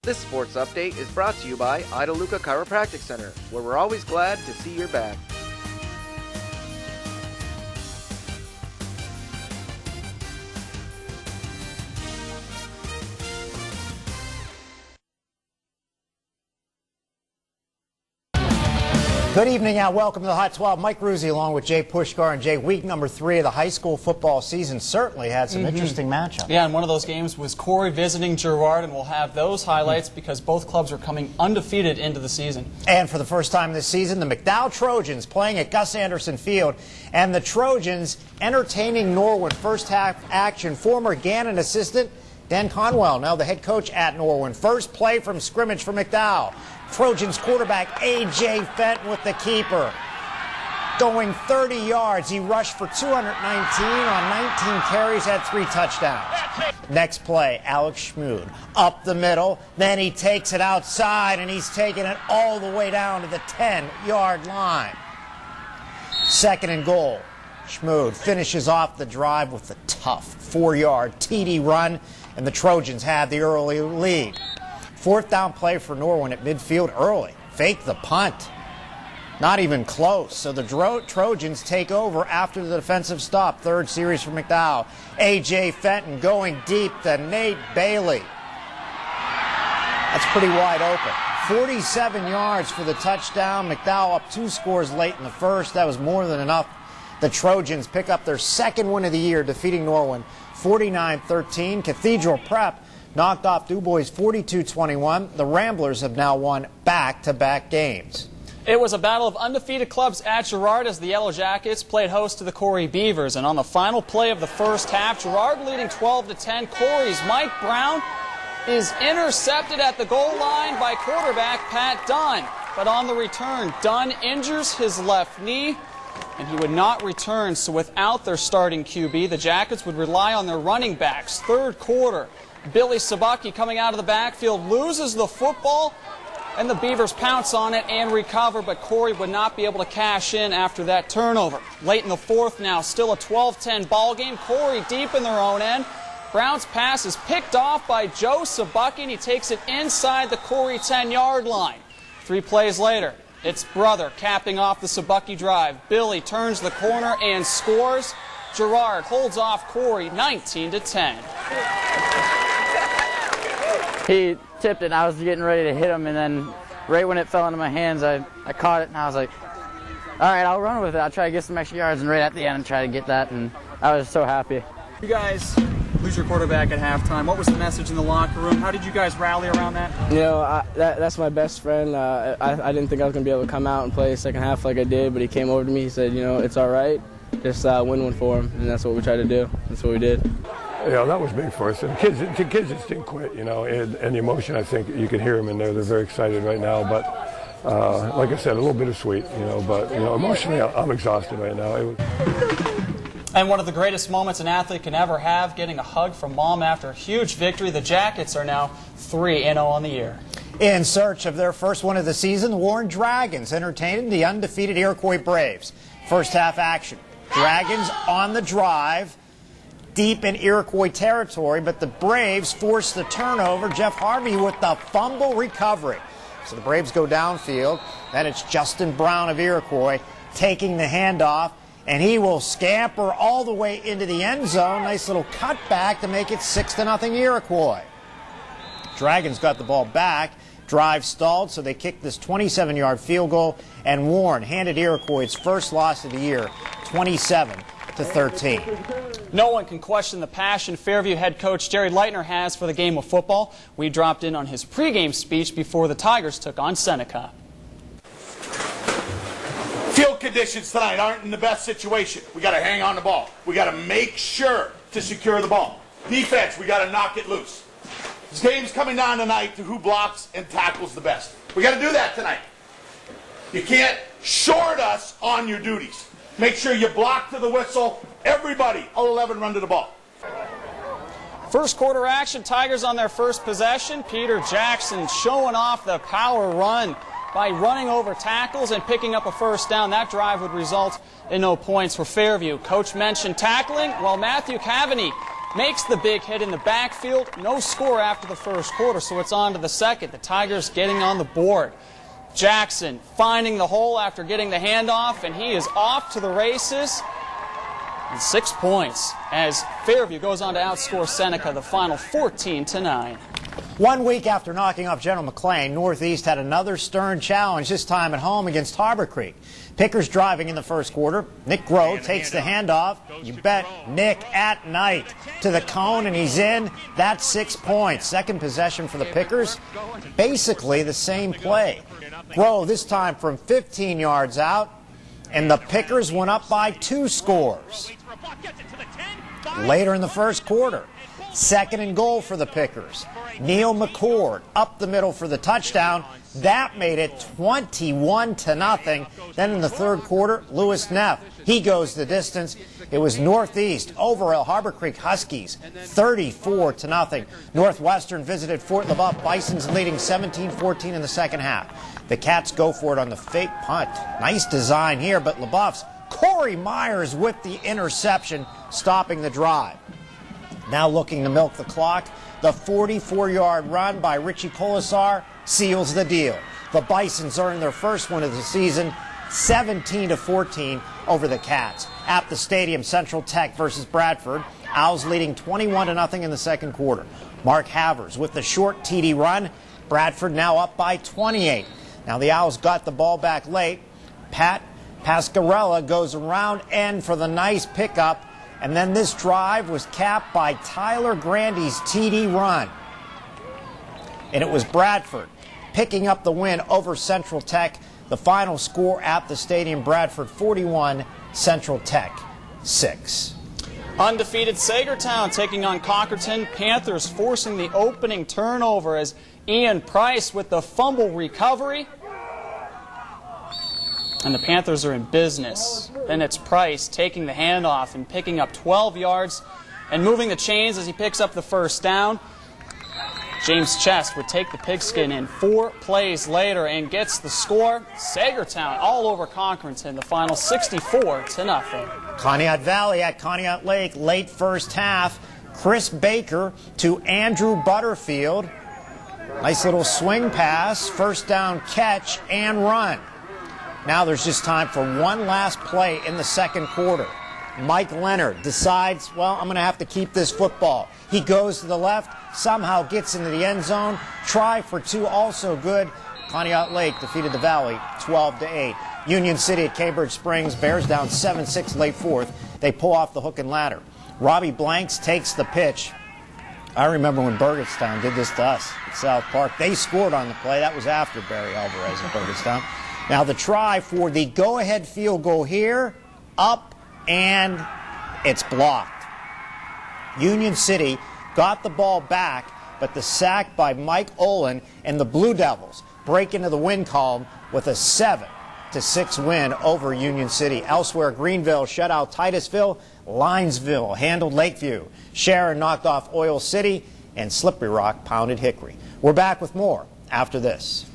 This sports update is brought to you by Idaluca Chiropractic Center, where we're always glad to see your back. Good evening and welcome to the Hot 12. Mike Ruzzi along with Jay Pushkar. And Jay, week number 3 of the high school football season certainly had some interesting matchups. Yeah, and one of those games was Corry visiting Girard, and we'll have those highlights because both clubs are coming undefeated into the season. And for the first time this season, the McDowell Trojans playing at Gus Anderson Field, and the Trojans entertaining Norwin. First half action, former Gannon assistant Dan Conwell, now the head coach at Norwin. First play from scrimmage for McDowell. Trojans quarterback A.J. Fenton with the keeper. Going 30 yards. He rushed for 219 on 19 carries, had 3 touchdowns. Next play, Alex Schmood up the middle. Then he takes it outside, and he's taking it all the way down to the 10-yard line. Second and goal. Schmood finishes off the drive with a tough 4-yard TD run, and the Trojans have the early lead. Fourth down play for Norwin at midfield early. Fake the punt. Not even close. So the Trojans take over after the defensive stop. Third series for McDowell. A.J. Fenton going deep to Nate Bailey. That's pretty wide open. 47 yards for the touchdown. McDowell up 2 scores late in the first. That was more than enough. The Trojans pick up their second win of the year, defeating Norwin 49-13. Cathedral Prep knocked off DuBois 42-21. The Ramblers have now won back-to-back games. It was a battle of undefeated clubs at Girard as the Yellow Jackets played host to the Corry Beavers. And on the final play of the first half, Girard leading 12-10. Corry's Mike Brown is intercepted at the goal line by quarterback Pat Dunn. But on the return, Dunn injures his left knee, and he would not return. So without their starting QB, the Jackets would rely on their running backs. Third quarter, Billy Sabaki coming out of the backfield loses the football, and the Beavers pounce on it and recover, but Corry would not be able to cash in after that turnover. Late in the fourth now, still a 12-10 ball game. Corry deep in their own end. Brown's pass is picked off by Joe Sabaki, and he takes it inside the Corry 10-yard line. 3 plays later, it's Brother capping off the Sabaki drive. Billy turns the corner and scores. Girard holds off Corry 19-10. He tipped it, and I was getting ready to hit him, and then right when it fell into my hands, I caught it, and I was like, all right, I'll run with it. I'll try to get some extra yards, and right at the end, try to get that, and I was so happy. You guys lose your quarterback at halftime. What was the message in the locker room? How did you guys rally around that? You know, that's my best friend. I didn't think I was going to be able to come out and play the second half like I did, but he came over to me. He said, you know, it's all right. Just win one for him, and that's what we tried to do. That's what we did. Yeah, that was big for us. And the kids just didn't quit, you know, and the emotion, I think you can hear them in there. They're very excited right now. But like I said, a little bittersweet, you know, but, you know, emotionally, I'm exhausted right now. And one of the greatest moments an athlete can ever have, getting a hug from mom after a huge victory. The Jackets are now 3-0 on the year. In search of their first win of the season, the Warren Dragons entertained the undefeated Iroquois Braves. First half action. Dragons on the drive, deep in Iroquois territory, but the Braves force the turnover. Jeff Harvey with the fumble recovery. So the Braves go downfield. Then it's Justin Brown of Iroquois taking the handoff, and he will scamper all the way into the end zone. Nice little cutback to make it 6-0 Iroquois. Dragons got the ball back. Drive stalled, so they kicked this 27-yard field goal, and Warren handed Iroquois its first loss of the year, 27-13. No one can question the passion Fairview head coach Jerry Leitner has for the game of football. We dropped in on his pregame speech before the Tigers took on Seneca. Field conditions tonight aren't in the best situation. We got to hang on the ball. We got to make sure to secure the ball. Defense, we got to knock it loose. This game's coming down tonight to who blocks and tackles the best. We got to do that tonight. You can't short us on your duties. Make sure you block to the whistle. Everybody, all 11 run to the ball. First quarter action, Tigers on their first possession. Peter Jackson showing off the power run by running over tackles and picking up a first down. That drive would result in no points for Fairview. Coach mentioned tackling. Well, Matthew Cavaney makes the big hit in the backfield. No score after the first quarter, so it's on to the second. The Tigers getting on the board. Jackson finding the hole after getting the handoff, and he is off to the races. And 6 points as Fairview goes on to outscore Seneca, the final 14-9. 1 week after knocking off General McLean, Northeast had another stern challenge, this time at home against Harbor Creek. Pickers driving in the first quarter. Nick Grove takes the handoff. You bet Nick at night to the cone, and he's in. That's 6 points. Second possession for the Pickers. Basically the same play. Grove this time from 15 yards out, and the Pickers went up by 2 scores. Later in the first quarter, second and goal for the Pickers. Neil McCord up the middle for the touchdown. That made it 21-0. Then in the third quarter, Lewis Neff, he goes the distance. It was Northeast over Harbor Creek Huskies, 34-0. Northwestern visited Fort Leboeuf. Bisons leading 17-14 in the second half. The Cats go for it on the fake punt. Nice design here, but Leboeuf's Corry Myers with the interception, stopping the drive. Now looking to milk the clock. The 44-yard run by Richie Colasar seals the deal. The Bisons earn their first win of the season, 17-14 over the Cats. At the stadium, Central Tech versus Bradford. Owls leading 21-0 in the second quarter. Mark Havers with the short TD run. Bradford now up by 28. Now the Owls got the ball back late. Pat Pascarella goes around end for the nice pickup. And then this drive was capped by Tyler Grandy's TD run. And it was Bradford picking up the win over Central Tech. The final score at the stadium, Bradford 41, Central Tech 6. Undefeated Sagertown taking on Cockerton. Panthers forcing the opening turnover as Ian Price with the fumble recovery. And the Panthers are in business. Then it's Price taking the handoff and picking up 12 yards and moving the chains as he picks up the first down. James Chest would take the pigskin in 4 plays later and gets the score. Sagertown all over Cockerton, the final 64-0. Conneaut Valley at Conneaut Lake, late first half. Chris Baker to Andrew Butterfield. Nice little swing pass, first down catch and run. Now there's just time for one last play in the second quarter. Mike Leonard decides, well, I'm going to have to keep this football. He goes to the left, somehow gets into the end zone. Try for 2, also good. Conneaut Lake defeated the Valley 12-8. Union City at Cambridge Springs, Bears down 7-6 late fourth. They pull off the hook and ladder. Robbie Blanks takes the pitch. I remember when Burgettstown did this to us at South Park. They scored on the play. That was after Barry Alvarez at Burgettstown. Now the try for the go-ahead field goal here, up, and it's blocked. Union City got the ball back, but the sack by Mike Olin and the Blue Devils break into the win column with a 7-6 win over Union City. Elsewhere, Greenville shut out Titusville, Linesville handled Lakeview, Sharon knocked off Oil City, and Slippery Rock pounded Hickory. We're back with more after this.